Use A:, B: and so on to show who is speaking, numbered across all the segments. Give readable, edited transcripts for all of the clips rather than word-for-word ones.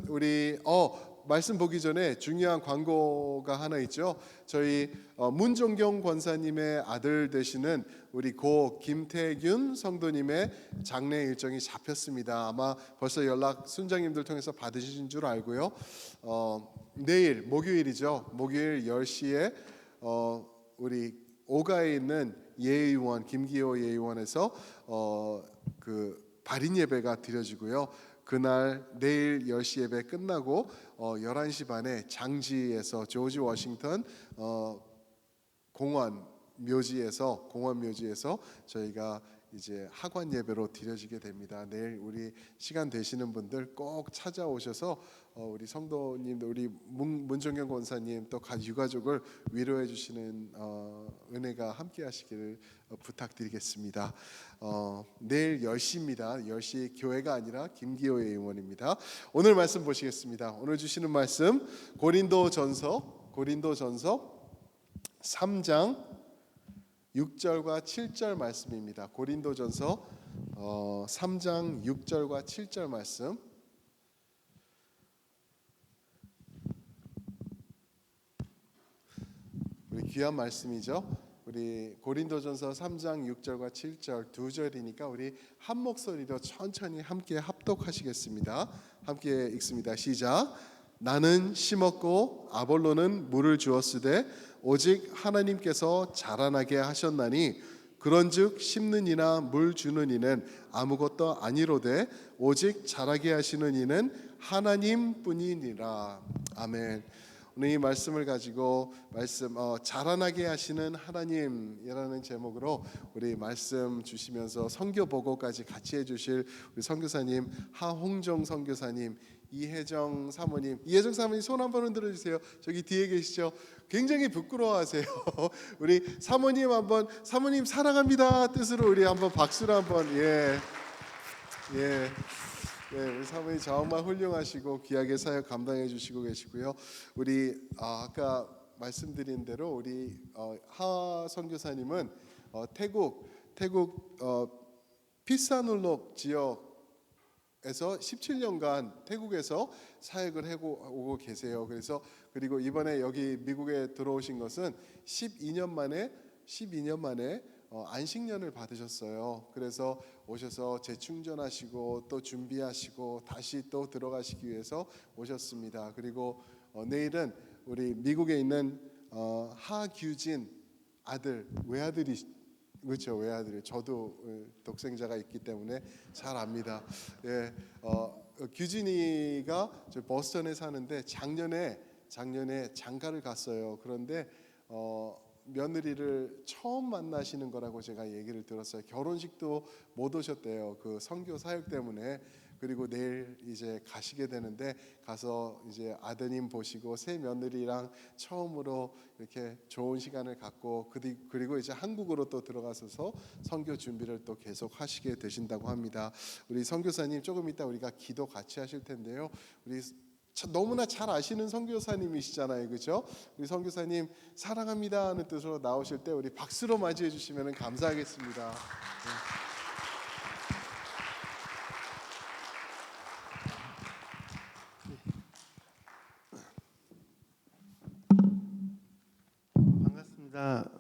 A: 우리 말씀 보기 전에 중요한 광고가 하나 있죠. 저희 문종경 권사님의 아들 되시는 우리 고 김태균 성도님의 장례 일정이 잡혔습니다. 아마 벌써 연락 순장님들 통해서 받으신 줄 알고요. 내일 목요일이죠. 목요일 10시에 우리 오가에 있는 예의원 김기호 예의원에서 그 발인 예배가 드려지고요. 그날 내일 10시 예배 끝나고 11시 반에 장지에서 조지 워싱턴 공원 묘지에서 저희가 이제 학원 예배로 드려지게 됩니다. 내일 우리 시간 되시는 분들 꼭 찾아오셔서 우리 성도님들, 우리 문종경 권사님 또 유가족을 위로해 주시는 은혜가 함께 하시기를 부탁드리겠습니다. 내일 10시입니다. 10시 교회가 아니라 김기호의 의원입니다. 오늘 말씀 보시겠습니다. 오늘 주시는 말씀 고린도전서 3장 6절과 7절 말씀입니다. 고린도전서 3장 6절과 7절 말씀. 우리 귀한 말씀이죠. 우리 고린도전서 3장 6절과 7절 두 절이니까 우리 한 목소리로 천천히 함께 합독하시겠습니다. 함께 읽습니다. 시작. 나는 심었고 아볼로는 물을 주었으되 오직 하나님께서 자라나게 하셨나니 그런즉 심는 이나 물 주는 이는 아무것도 아니로되 오직 자라게 하시는 이는 하나님뿐이니라. 아멘. 오늘 이 말씀을 가지고 자라나게 하시는 하나님이라는 제목으로 우리 말씀 주시면서 선교 보고까지 같이 해주실 우리 선교사님 하홍정 선교사님, 이혜정 사모님 손 한번 흔들어 주세요. 저기 뒤에 계시죠? 굉장히 부끄러워하세요. 우리 사모님 한번, 사모님 사랑합니다 뜻으로 우리 한번 박수로 한번. 예. 우리 사모님 정말 훌륭하시고 귀하게 사역 감당해 주시고 계시고요. 우리 아까 말씀드린 대로 우리 하 선교사님은 태국 피사눌록 지역에서 17년간 태국에서 사역을 하고 오고 계세요. 그리고 이번에 여기 미국에 들어오신 것은 12년 만에 안식년을 받으셨어요. 그래서 오셔서 재충전하시고 또 준비하시고 다시 또 들어가시기 위해서 오셨습니다. 그리고 내일은 우리 미국에 있는 하규진 아들, 외아들이 그렇죠, 외아들이. 저도 독생자가 있기 때문에 잘 압니다. 예, 규진이가 저 버스턴에 사는데 작년에 장가를 갔어요. 그런데 며느리를 처음 만나시는 거라고 제가 얘기를 들었어요. 결혼식도 못 오셨대요. 그 선교 사역 때문에. 그리고 내일 이제 가시게 되는데 가서 이제 아드님 보시고 새 며느리랑 처음으로 이렇게 좋은 시간을 갖고 그리고 이제 한국으로 또 들어가셔서 선교 준비를 또 계속 하시게 되신다고 합니다. 우리 선교사님 조금 이따 우리가 기도 같이 하실 텐데요. 우리 너무나 잘 아시는 선교사님이시잖아요, 그렇죠? 우리 선교사님 사랑합니다 하는 뜻으로 나오실 때 우리 박수로 맞이해 주시면 감사하겠습니다.
B: 반갑습니다.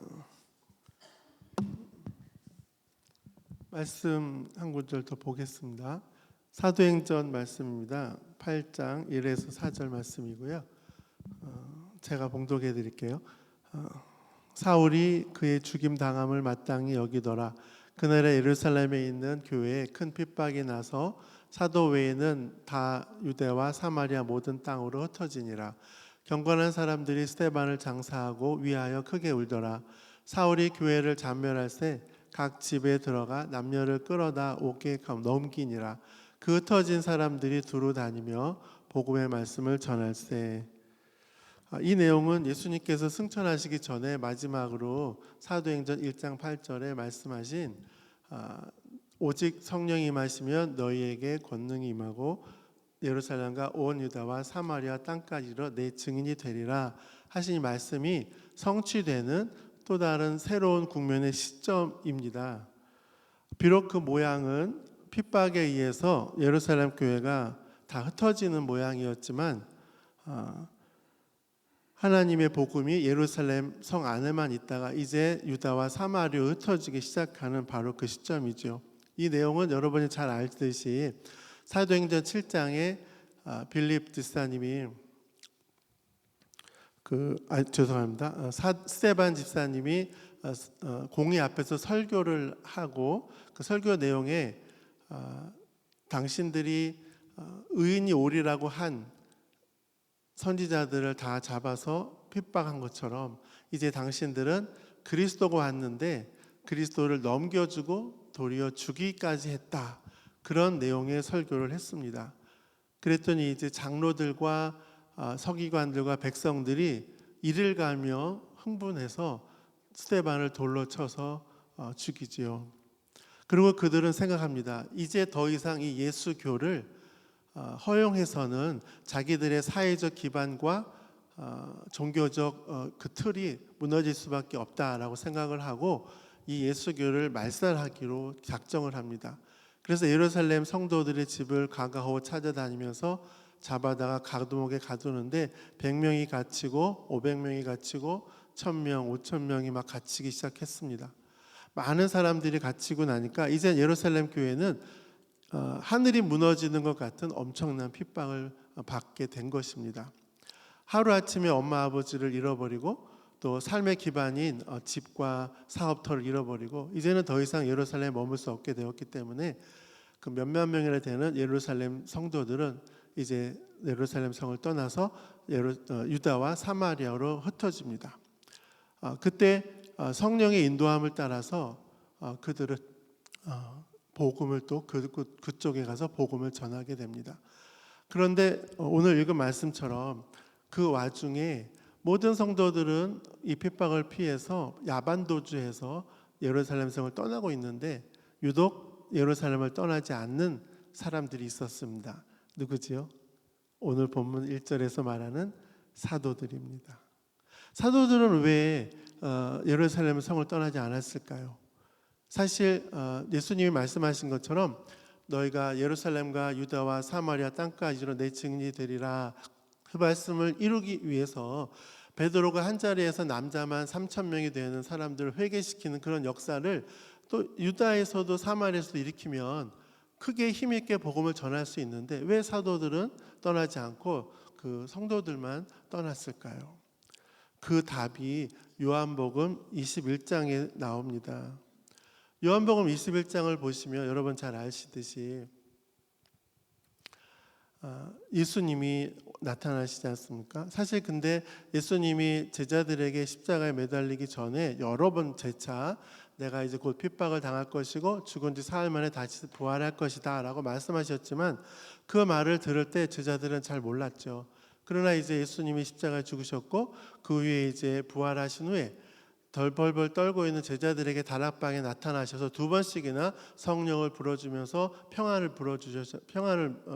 B: 말씀 한 구절 더 보겠습니다. 사도행전 말씀입니다. 8장 1에서 4절 말씀이고요. 제가 봉독해 드릴게요. 사울이 그의 죽임 당함을 마땅히 여기더라. 그날에 예루살렘에 있는 교회에 큰 핍박이 나서 사도 외에는 다 유대와 사마리아 모든 땅으로 흩어지니라. 경건한 사람들이 스데반을 장사하고 위하여 크게 울더라. 사울이 교회를 잔멸할새 각 집에 들어가 남녀를 끌어다 옥에 넘기니라. 그 흩어진 사람들이 두루 다니며 복음의 말씀을 전할세. 이 내용은 예수님께서 승천하시기 전에 마지막으로 사도행전 1장 8절에 말씀하신 오직 성령이 임하시면 너희에게 권능이 임하고 예루살렘과 온 유다와 사마리아 땅까지로 내 증인이 되리라 하신 말씀이 성취되는 또 다른 새로운 국면의 시점입니다. 비록 그 모양은 핍박에 의해서 예루살렘 교회가 다 흩어지는 모양이었지만 하나님의 복음이 예루살렘 성 안에만 있다가 이제 유다와 사마리아로 흩어지기 시작하는 바로 그 시점이죠. 이 내용은 여러분이 잘 알듯이 사도행전 7장에 빌립 집사님이 스데반 집사님이 공의 앞에서 설교를 하고 그 설교 내용에 당신들이 의인이 오리라고 한 선지자들을 다 잡아서 핍박한 것처럼 이제 당신들은 그리스도가 왔는데 그리스도를 넘겨주고 도리어 죽이기까지 했다. 그런 내용의 설교를 했습니다. 그랬더니 이제 장로들과 서기관들과 백성들이 이를 갈며 흥분해서 스데반을 돌로 쳐서 죽이지요. 그리고 그들은 생각합니다. 이제 더 이상 이 예수교를 허용해서는 자기들의 사회적 기반과 종교적 그 틀이 무너질 수밖에 없다라고 생각을 하고 이 예수교를 말살하기로 작정을 합니다. 그래서 예루살렘 성도들의 집을 가가호 찾아다니면서 잡아다가 감옥에 가두는데 100명이 갇히고 500명이 갇히고 1000명, 5000명이 막 갇히기 시작했습니다. 많은 사람들이 갇히고 나니까 이제 예루살렘 교회는 하늘이 무너지는 것 같은 엄청난 핍박을 받게 된 것입니다. 하루아침에 엄마 아버지를 잃어버리고 또 삶의 기반인 집과 사업터를 잃어버리고 이제는 더 이상 예루살렘에 머물 수 없게 되었기 때문에 그 몇몇 명이나 되는 예루살렘 성도들은 이제 예루살렘 성을 떠나서 유다와 사마리아로 흩어집니다. 그때 성령의 인도함을 따라서 그들은 복음을 또 그쪽에 가서 복음을 전하게 됩니다. 그런데 오늘 읽은 말씀처럼 그 와중에 모든 성도들은 이 핍박을 피해서 야반도주해서 예루살렘 성을 떠나고 있는데 유독 예루살렘을 떠나지 않는 사람들이 있었습니다. 누구지요? 오늘 본문 1절에서 말하는 사도들입니다. 사도들은 왜 예루살렘 성을 떠나지 않았을까요? 사실 예수님이 말씀하신 것처럼 너희가 예루살렘과 유다와 사마리아 땅까지로 내 증인이 되리라 그 말씀을 이루기 위해서 베드로가 한 자리에서 남자만 3,000명이 되는 사람들을 회개시키는 그런 역사를 또 유다에서도 사마리아에서도 일으키면 크게 힘있게 복음을 전할 수 있는데 왜 사도들은 떠나지 않고 그 성도들만 떠났을까요? 그 답이 요한복음 21장에 나옵니다. 요한복음 21장을 보시면 여러분 잘 아시듯이 예수님이 나타나시지 않습니까? 사실 근데 예수님이 제자들에게 십자가에 매달리기 전에 여러 번 재차 내가 이제 곧 핍박을 당할 것이고 죽은 지 사흘 만에 다시 부활할 것이다 라고 말씀하셨지만 그 말을 들을 때 제자들은 잘 몰랐죠. 그러나 이제 예수님이 십자가에 죽으셨고 그 위에 이제 부활하신 후에 벌벌 떨고 있는 제자들에게 다락방에 나타나셔서 두 번씩이나 성령을 불어주면서 평안을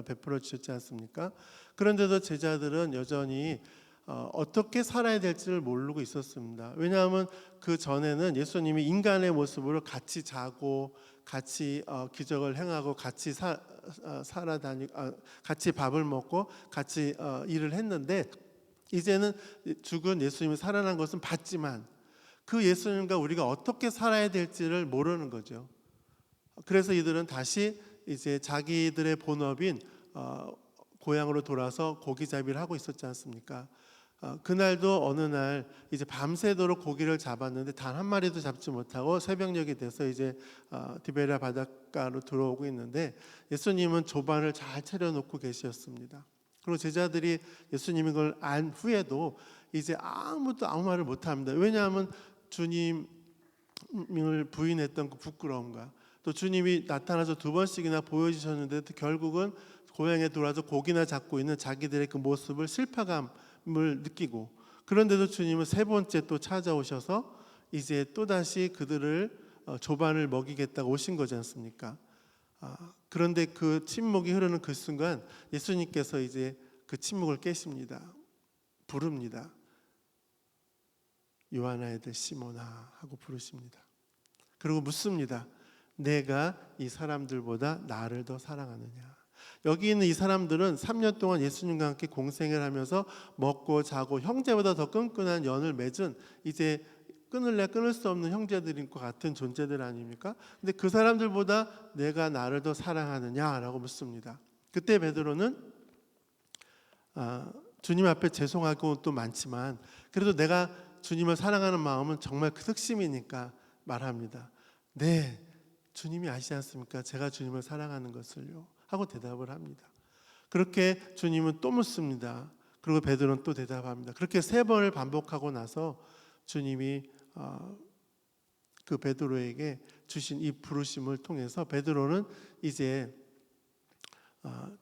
B: 베풀어 주셨지 않습니까? 그런데도 제자들은 여전히 어떻게 살아야 될지를 모르고 있었습니다. 왜냐하면 그 전에는 예수님이 인간의 모습으로 같이 자고 같이 기적을 행하고 같이 살아다니고 같이 밥을 먹고 같이 일을 했는데 이제는 죽은 예수님이 살아난 것은 봤지만 그 예수님과 우리가 어떻게 살아야 될지를 모르는 거죠. 그래서 이들은 다시 이제 자기들의 본업인 고향으로 돌아서 고기잡이를 하고 있었지 않습니까? 그날도 어느 날 이제 밤새도록 고기를 잡았는데 단 한 마리도 잡지 못하고 새벽녘이 돼서 이제 디베랴 바닷가로 들어오고 있는데 예수님은 조반을 잘 차려놓고 계셨습니다. 그리고 제자들이 예수님인 걸 안 후에도 이제 아무도 아무 말을 못합니다. 왜냐하면 주님을 부인했던 그 부끄러움과 또 주님이 나타나서 두 번씩이나 보여주셨는데 결국은 고향에 돌아서 고기나 잡고 있는 자기들의 그 모습을 실패감을 느끼고 그런데도 주님은 세 번째 또 찾아오셔서 이제 또다시 그들을 조반을 먹이겠다고 오신 거지 않습니까? 그런데 그 침묵이 흐르는 그 순간 예수님께서 이제 그 침묵을 깨십니다. 부릅니다. 요한의 아들 시몬아 하고 부르십니다. 그리고 묻습니다. 내가 이 사람들보다 나를 더 사랑하느냐? 여기 있는 이 사람들은 3년 동안 예수님과 함께 공생을 하면서 먹고 자고 형제보다 더 끈끈한 연을 맺은 이제 끊을래 끊을 수 없는 형제들인 것 같은 존재들 아닙니까? 근데 그 사람들보다 내가 나를 더 사랑하느냐라고 묻습니다. 그때 베드로는 주님 앞에 죄송하고 또 많지만 그래도 내가 주님을 사랑하는 마음은 정말 그 특심이니까 말합니다. 네, 주님이 아시지 않습니까? 제가 주님을 사랑하는 것을요 하고 대답을 합니다. 그렇게 주님은 또 묻습니다. 그리고 베드로는 또 대답합니다. 그렇게 3번을 반복하고 나서 주님이 그 베드로에게 주신 이 부르심을 통해서 베드로는 이제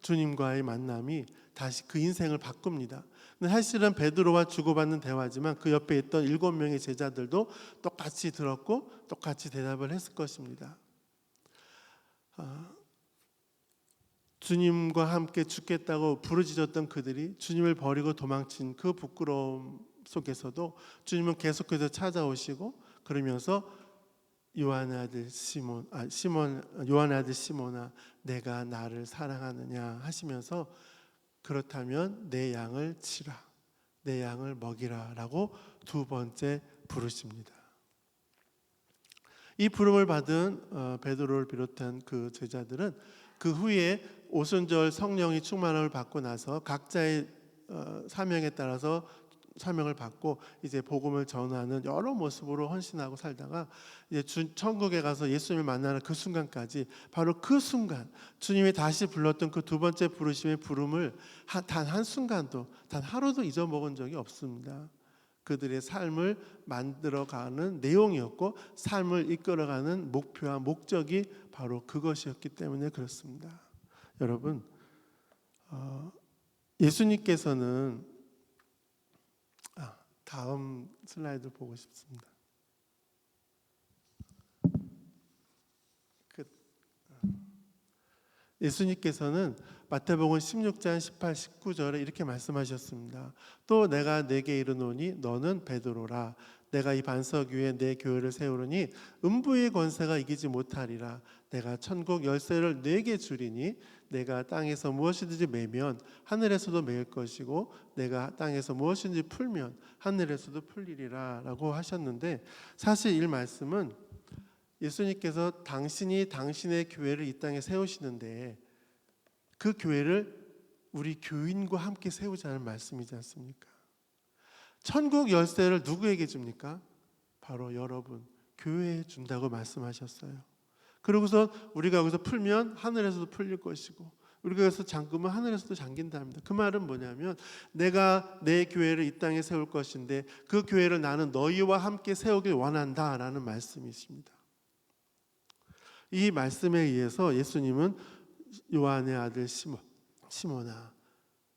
B: 주님과의 만남이 다시 그 인생을 바꿉니다. 근데 사실은 베드로와 주고받는 대화지만 그 옆에 있던 7명의 제자들도 똑같이 들었고 똑같이 대답을 했을 것입니다. 주님과 함께 죽겠다고 부르짖었던 그들이 주님을 버리고 도망친 그 부끄러움 속에서도 주님은 계속해서 찾아오시고 그러면서 요한의 아들 시몬아 내가 나를 사랑하느냐 하시면서 그렇다면 내 양을 치라 내 양을 먹이라라고 2번째 부르십니다. 이 부름을 받은 베드로를 비롯한 그 제자들은 그 후에 오순절 성령이 충만함을 받고 나서 각자의 사명에 따라서 사명을 받고 이제 복음을 전하는 여러 모습으로 헌신하고 살다가 이제 천국에 가서 예수님을 만나는 그 순간까지 바로 그 순간 주님이 다시 불렀던 그 2번째 부르심의 부름을 단 한순간도 단 하루도 잊어먹은 적이 없습니다. 그들의 삶을 만들어가는 내용이었고 삶을 이끌어가는 목표와 목적이 바로 그것이었기 때문에 그렇습니다. 여러분 예수님께서는 다음 슬라이드 보고 싶습니다. 예수님께서는 마태복음 16장 18, 19절에 이렇게 말씀하셨습니다. 또 내가 네게 이르노니 너는 베드로라. 내가 이 반석 위에 내 교회를 세우리니 음부의 권세가 이기지 못하리라. 내가 천국 열쇠를 네게 주리니 내가 땅에서 무엇이든지 매면 하늘에서도 매일 것이고 내가 땅에서 무엇이든지 풀면 하늘에서도 풀리리라 라고 하셨는데 사실 이 말씀은 예수님께서 당신이 당신의 교회를 이 땅에 세우시는데 그 교회를 우리 교인과 함께 세우자는 말씀이지 않습니까? 천국 열쇠를 누구에게 줍니까? 바로 여러분 교회에 준다고 말씀하셨어요. 그러고서 우리가 여기서 풀면 하늘에서도 풀릴 것이고 우리가 여기서 잠그면 하늘에서도 잠긴답니다. 그 말은 뭐냐면 내가 내 교회를 이 땅에 세울 것인데 그 교회를 나는 너희와 함께 세우길 원한다라는 말씀이십니다. 이 말씀에 의해서 예수님은 요한의 아들 시몬아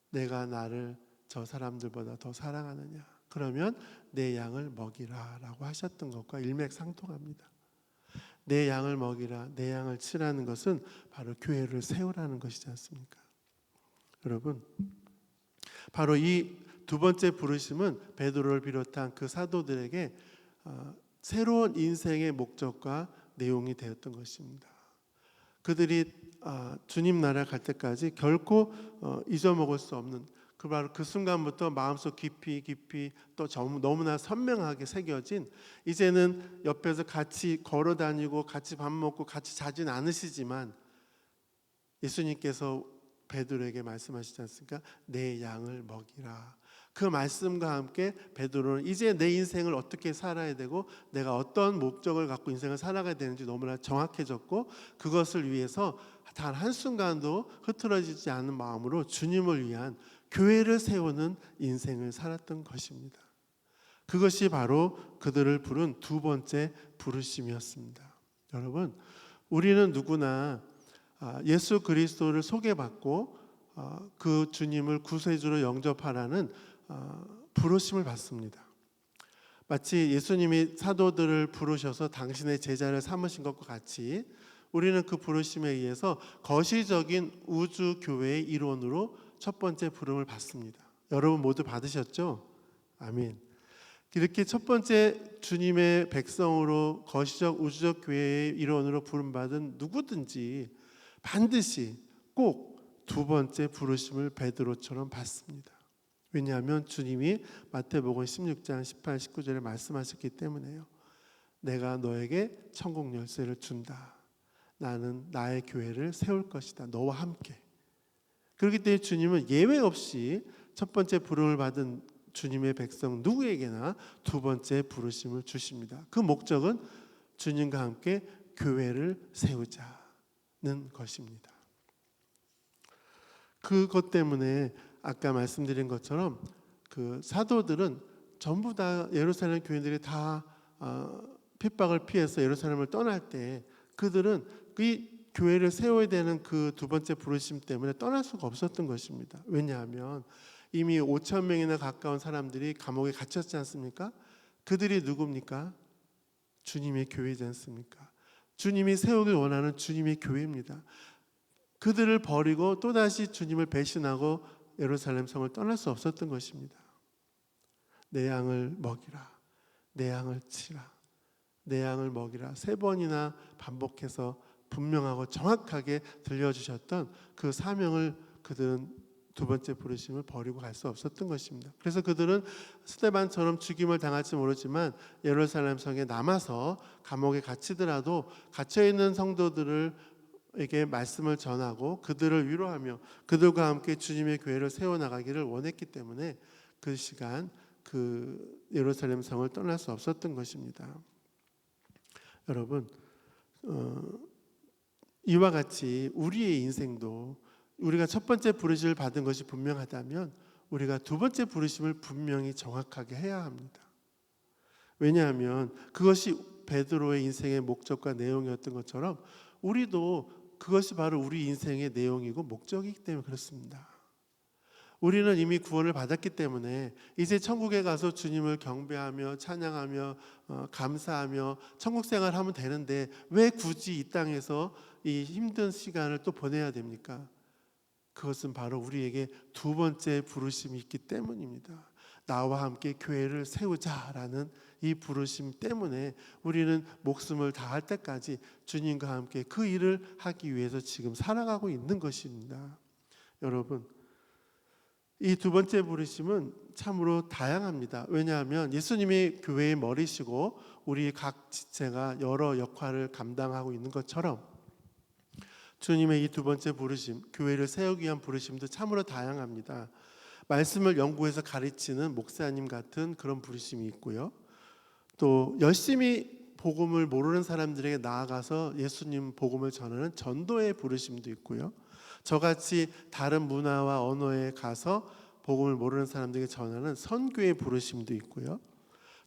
B: 내가 나를 저 사람들보다 더 사랑하느냐 그러면 내 양을 먹이라 라고 하셨던 것과 일맥상통합니다. 내 양을 먹이라 내 양을 치라는 것은 바로 교회를 세우라는 것이지 않습니까? 여러분 바로 이 2번째 부르심은 베드로를 비롯한 그 사도들에게 새로운 인생의 목적과 내용이 되었던 것입니다. 그들이 주님 나라 갈 때까지 결코 잊어먹을 수 없는 바로 그 순간부터 마음속 깊이 또 너무나 선명하게 새겨진 이제는 옆에서 같이 걸어다니고 같이 밥 먹고 같이 자진 않으시지만 예수님께서 베드로에게 말씀하시지 않습니까? 내 양을 먹이라. 그 말씀과 함께 베드로는 이제 내 인생을 어떻게 살아야 되고 내가 어떤 목적을 갖고 인생을 살아가야 되는지 너무나 정확해졌고 그것을 위해서 단 한순간도 흐트러지지 않은 마음으로 주님을 위한 교회를 세우는 인생을 살았던 것입니다. 그것이 바로 그들을 부른 2번째 부르심이었습니다. 여러분 우리는 누구나 예수 그리스도를 소개받고 그 주님을 구세주로 영접하라는 부르심을 받습니다. 마치 예수님이 사도들을 부르셔서 당신의 제자를 삼으신 것과 같이 우리는 그 부르심에 의해서 거시적인 우주 교회의 일원으로 첫 번째 부름을 받습니다. 여러분 모두 받으셨죠? 아멘. 이렇게 첫 번째 주님의 백성으로 거시적 우주적 교회의 일원으로 부름받은 누구든지 반드시 꼭 두 번째 부르심을 베드로처럼 받습니다. 왜냐하면 주님이 마태복음 16장 18, 19절에 말씀하셨기 때문에요. 내가 너에게 천국 열쇠를 준다. 나는 나의 교회를 세울 것이다. 너와 함께. 그렇기 때문에 주님은 예외 없이 첫 번째 부름을 받은 주님의 백성 누구에게나 두 번째 부르심을 주십니다. 그 목적은 주님과 함께 교회를 세우자는 것입니다. 그것 때문에 아까 말씀드린 것처럼 그 사도들은 전부 다 예루살렘 교인들이 다 핍박을 피해서 예루살렘을 떠날 때 그들은 이 교회를 세워야 되는 그 두 번째 부르심 때문에 떠날 수가 없었던 것입니다. 왜냐하면 이미 5천 명이나 가까운 사람들이 감옥에 갇혔지 않습니까? 그들이 누굽니까? 주님의 교회지 않습니까? 주님이 세우길 원하는 주님의 교회입니다. 그들을 버리고 또다시 주님을 배신하고 예루살렘 성을 떠날 수 없었던 것입니다. 내 양을 먹이라, 내 양을 치라, 내 양을 먹이라 3번이나 반복해서 분명하고 정확하게 들려주셨던 그 사명을 그들은 두 번째 부르심을 버리고 갈 수 없었던 것입니다. 그래서 그들은 스데반처럼 죽임을 당할지 모르지만 예루살렘 성에 남아서 감옥에 갇히더라도 갇혀있는 성도들에게 말씀을 전하고 그들을 위로하며 그들과 함께 주님의 교회를 세워나가기를 원했기 때문에 그 시간 그 예루살렘 성을 떠날 수 없었던 것입니다. 여러분 이와 같이 우리의 인생도 우리가 첫 번째 부르심을 받은 것이 분명하다면 우리가 두 번째 부르심을 분명히 정확하게 해야 합니다. 왜냐하면 그것이 베드로의 인생의 목적과 내용이었던 것처럼 우리도 그것이 바로 우리 인생의 내용이고 목적이기 때문에 그렇습니다. 우리는 이미 구원을 받았기 때문에 이제 천국에 가서 주님을 경배하며 찬양하며 감사하며 천국 생활하면 되는데 왜 굳이 이 땅에서 이 힘든 시간을 또 보내야 됩니까? 그것은 바로 우리에게 두 번째 부르심이 있기 때문입니다. 나와 함께 교회를 세우자라는 이 부르심 때문에 우리는 목숨을 다할 때까지 주님과 함께 그 일을 하기 위해서 지금 살아가고 있는 것입니다. 여러분 이 두 번째 부르심은 참으로 다양합니다. 왜냐하면 예수님이 교회의 머리시고 우리 각 지체가 여러 역할을 감당하고 있는 것처럼 주님의 이 두 번째 부르심, 교회를 세우기 위한 부르심도 참으로 다양합니다. 말씀을 연구해서 가르치는 목사님 같은 그런 부르심이 있고요. 또 열심히 복음을 모르는 사람들에게 나아가서 예수님 복음을 전하는 전도의 부르심도 있고요. 저같이 다른 문화와 언어에 가서 복음을 모르는 사람들에게 전하는 선교의 부르심도 있고요.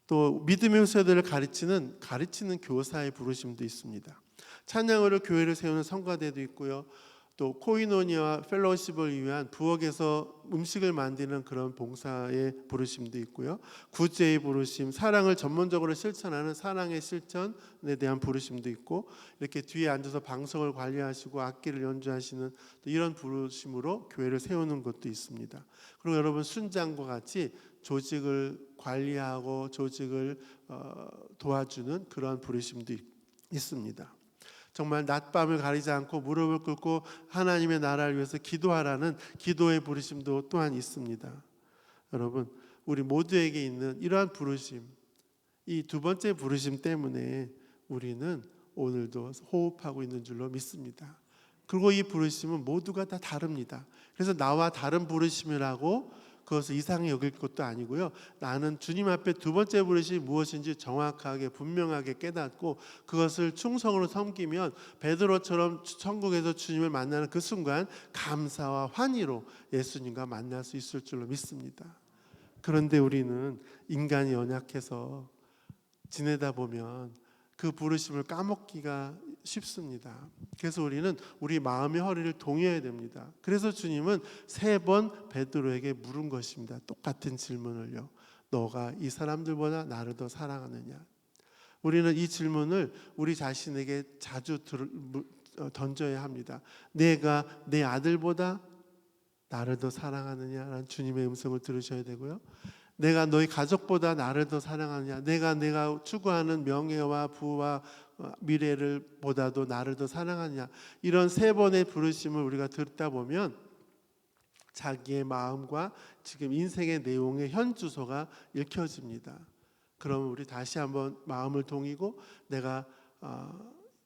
B: 또 믿음의 세대를 가르치는 교사의 부르심도 있습니다. 찬양으로 교회를 세우는 성가대도 있고요. 또 코이노니아와 펠로우십을 위한 부엌에서 음식을 만드는 그런 봉사의 부르심도 있고요. 구제의 부르심, 사랑을 전문적으로 실천하는 사랑의 실천에 대한 부르심도 있고 이렇게 뒤에 앉아서 방송을 관리하시고 악기를 연주하시는 이런 부르심으로 교회를 세우는 것도 있습니다. 그리고 여러분 순장과 같이 조직을 관리하고 조직을 도와주는 그런 부르심도 있습니다. 정말 낮밤을 가리지 않고 무릎을 꿇고 하나님의 나라를 위해서 기도하라는 기도의 부르심도 또한 있습니다. 여러분 우리 모두에게 있는 이러한 부르심, 이 두 번째 부르심 때문에 우리는 오늘도 호흡하고 있는 줄로 믿습니다. 그리고 이 부르심은 모두가 다 다릅니다. 그래서 나와 다른 부르심이라고 그것을 이상히 여길 것도 아니고요. 나는 주님 앞에 두 번째 부르심이 무엇인지 정확하게 분명하게 깨닫고 그것을 충성으로 섬기면 베드로처럼 천국에서 주님을 만나는 그 순간 감사와 환희로 예수님과 만날 수 있을 줄로 믿습니다. 그런데 우리는 인간이 연약해서 지내다 보면 그 부르심을 까먹기가 쉽습니다. 그래서 우리는 우리 마음의 허리를 동여야 됩니다. 그래서 주님은 3번 베드로에게 물은 것입니다. 똑같은 질문을요. 너가 이 사람들보다 나를 더 사랑하느냐? 우리는 이 질문을 우리 자신에게 자주 던져야 합니다. 내가 내 아들보다 나를 더 사랑하느냐라는 주님의 음성을 들으셔야 되고요. 내가 너희 가족보다 나를 더 사랑하느냐? 내가 추구하는 명예와 부와 미래를 보다도 나를 더 사랑하느냐? 이런 세 번의 부르심을 우리가 듣다 보면 자기의 마음과 지금 인생의 내용의 현 주소가 읽혀집니다. 그러면 우리 다시 한번 마음을 동이고 내가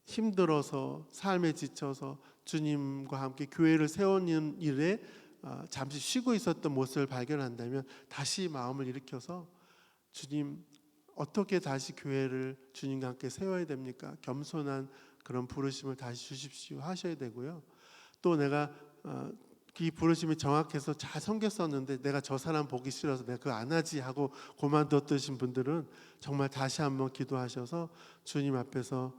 B: 힘들어서 삶에 지쳐서 주님과 함께 교회를 세우는 일에 잠시 쉬고 있었던 모습을 발견한다면 다시 마음을 일으켜서 주님, 어떻게 다시 교회를 주님과 함께 세워야 됩니까? 겸손한 그런 부르심을 다시 주십시오 하셔야 되고요. 또 내가 이 부르심이 정확해서 잘 섬겼었는데 내가 저 사람 보기 싫어서 내가 그거 안 하지 하고 그만뒀으신 분들은 정말 다시 한번 기도하셔서 주님 앞에서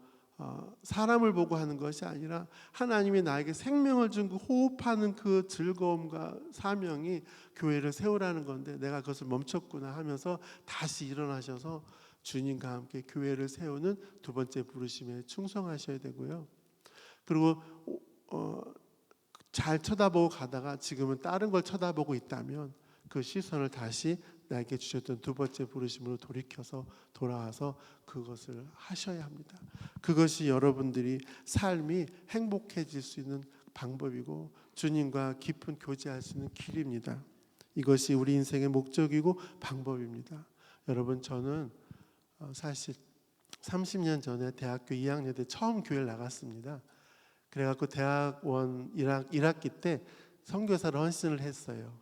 B: 사람을 보고 하는 것이 아니라 하나님이 나에게 생명을 준 그 호흡하는 그 즐거움과 사명이 교회를 세우라는 건데 내가 그것을 멈췄구나 하면서 다시 일어나셔서 주님과 함께 교회를 세우는 두 번째 부르심에 충성하셔야 되고요. 그리고 잘 쳐다보고 가다가 지금은 다른 걸 쳐다보고 있다면 그 시선을 다시 나에게 주셨던 두 번째 부르심으로 돌이켜서 돌아와서 그것을 하셔야 합니다. 그것이 여러분들이 삶이 행복해질 수 있는 방법이고 주님과 깊은 교제할 수 있는 길입니다. 이것이 우리 인생의 목적이고 방법입니다. 여러분, 저는 사실 30년 전에 대학교 2학년 때 처음 교회를 나갔습니다. 그래갖고 대학원 1학기 때 선교사를 헌신을 했어요.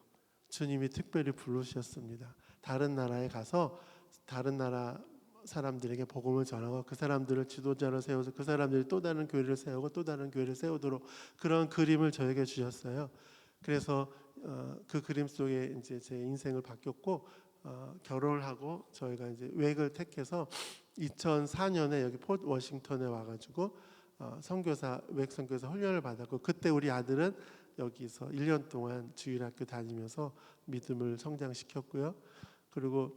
B: 주님이 특별히 부르셨습니다. 다른 나라에 가서 다른 나라 사람들에게 복음을 전하고 그 사람들을 지도자로 세워서 그 사람들이 또 다른 교회를 세우고 또 다른 교회를 세우도록 그런 그림을 저에게 주셨어요. 그래서 그 그림 속에 이제 제 인생을 바뀌었고 결혼을 하고 저희가 이제 외국을 택해서 2004년에 여기 포트 워싱턴에 와가지고 외국 선교사 훈련을 받았고 그때 우리 아들은 여기서 1년 동안 주일학교 다니면서 믿음을 성장시켰고요. 그리고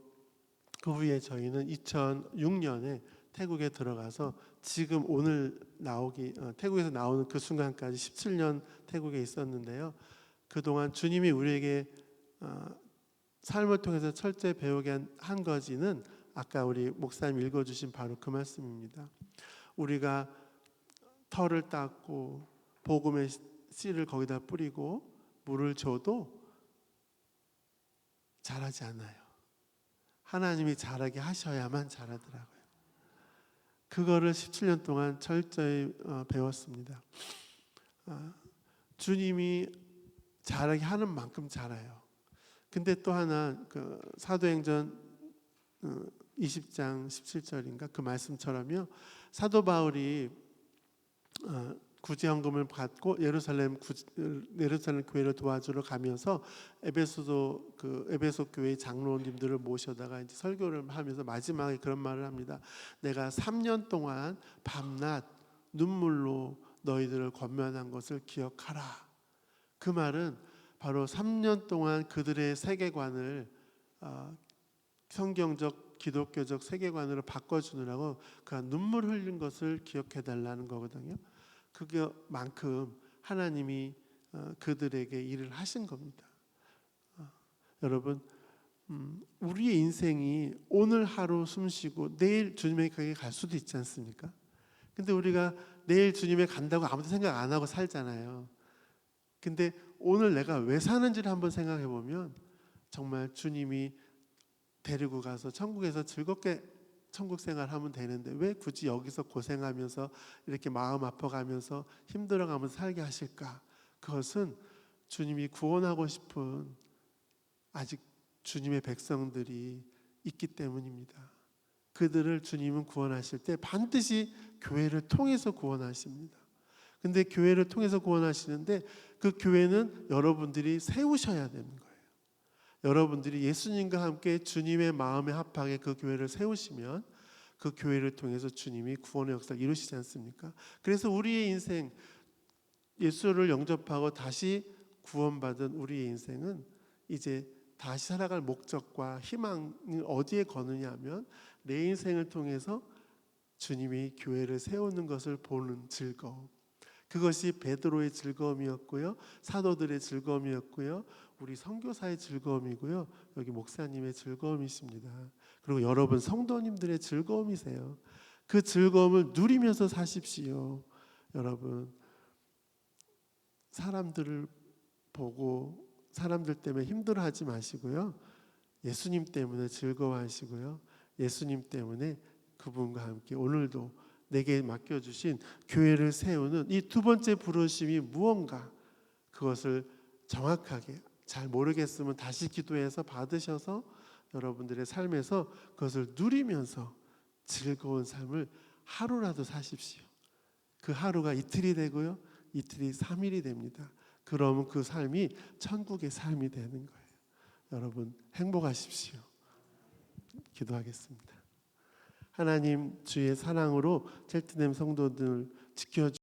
B: 그 후에 저희는 2006년에 태국에 들어가서 지금 오늘 태국에서 나오는 그 순간까지 17년 태국에 있었는데요. 그동안 주님이 우리에게 삶을 통해서 철저히 배우게 한 거지는 아까 우리 목사님 읽어주신 바로 그 말씀입니다. 우리가 털을 닦고 복음의 씨를 거기다 뿌리고 물을 줘도 자라지 않아요. 하나님이 자라게 하셔야만 자라더라고요. 그거를 17년 동안 철저히 배웠습니다. 주님이 자라게 하는 만큼 자라요. 근데 또 하나 그 사도행전 20장 17절인가 그 말씀처럼요. 사도 바울이 구제헌금을 받고 예루살렘 교회를 도와주러 가면서 에베소 교회 장로님들을 모셔다가 이제 설교를 하면서 마지막에 그런 말을 합니다. 내가 3년 동안 밤낮 눈물로 너희들을 권면한 것을 기억하라. 그 말은 바로 3년 동안 그들의 세계관을 성경적 기독교적 세계관으로 바꿔주느라고 그 눈물 흘린 것을 기억해달라는 거거든요. 그만큼 하나님이 그들에게 일을 하신 겁니다. 여러분, 우리의 인생이 오늘 하루 숨쉬고 내일 주님에게 갈 수도 있지 않습니까? 근데 우리가 내일 주님에 간다고 아무도 생각 안 하고 살잖아요. 근데 오늘 내가 왜 사는지를 한번 생각해 보면 정말 주님이 데리고 가서 천국에서 즐겁게 천국 생활하면 되는데 왜 굳이 여기서 고생하면서 이렇게 마음 아파가면서 힘들어가면서 살게 하실까? 그것은 주님이 구원하고 싶은 아직 주님의 백성들이 있기 때문입니다. 그들을 주님은 구원하실 때 반드시 교회를 통해서 구원하십니다. 근데 교회를 통해서 구원하시는데 그 교회는 여러분들이 세우셔야 되는 거예요. 여러분들이 예수님과 함께 주님의 마음에 합하게 그 교회를 세우시면 그 교회를 통해서 주님이 구원의 역사를 이루시지 않습니까? 그래서 우리의 인생, 예수를 영접하고 다시 구원받은 우리의 인생은 이제 다시 살아갈 목적과 희망을 어디에 거느냐 하면 내 인생을 통해서 주님이 교회를 세우는 것을 보는 즐거움, 그것이 베드로의 즐거움이었고요, 사도들의 즐거움이었고요, 우리 선교사의 즐거움이고요, 여기 목사님의 즐거움이십니다. 그리고 여러분 성도님들의 즐거움이세요. 그 즐거움을 누리면서 사십시오. 여러분, 사람들을 보고 사람들 때문에 힘들어하지 마시고요, 예수님 때문에 즐거워하시고요, 예수님 때문에 그분과 함께 오늘도 내게 맡겨주신 교회를 세우는 이 두 번째 부르심이 무언가, 그것을 정확하게 잘 모르겠으면 다시 기도해서 받으셔서 여러분들의 삶에서 그것을 누리면서 즐거운 삶을 하루라도 사십시오. 그 하루가 이틀이 되고요, 이틀이 3일이 됩니다. 그러면 그 삶이 천국의 삶이 되는 거예요. 여러분 행복하십시오. 기도하겠습니다. 하나님, 주의 사랑으로 첼트넴 성도들 지켜주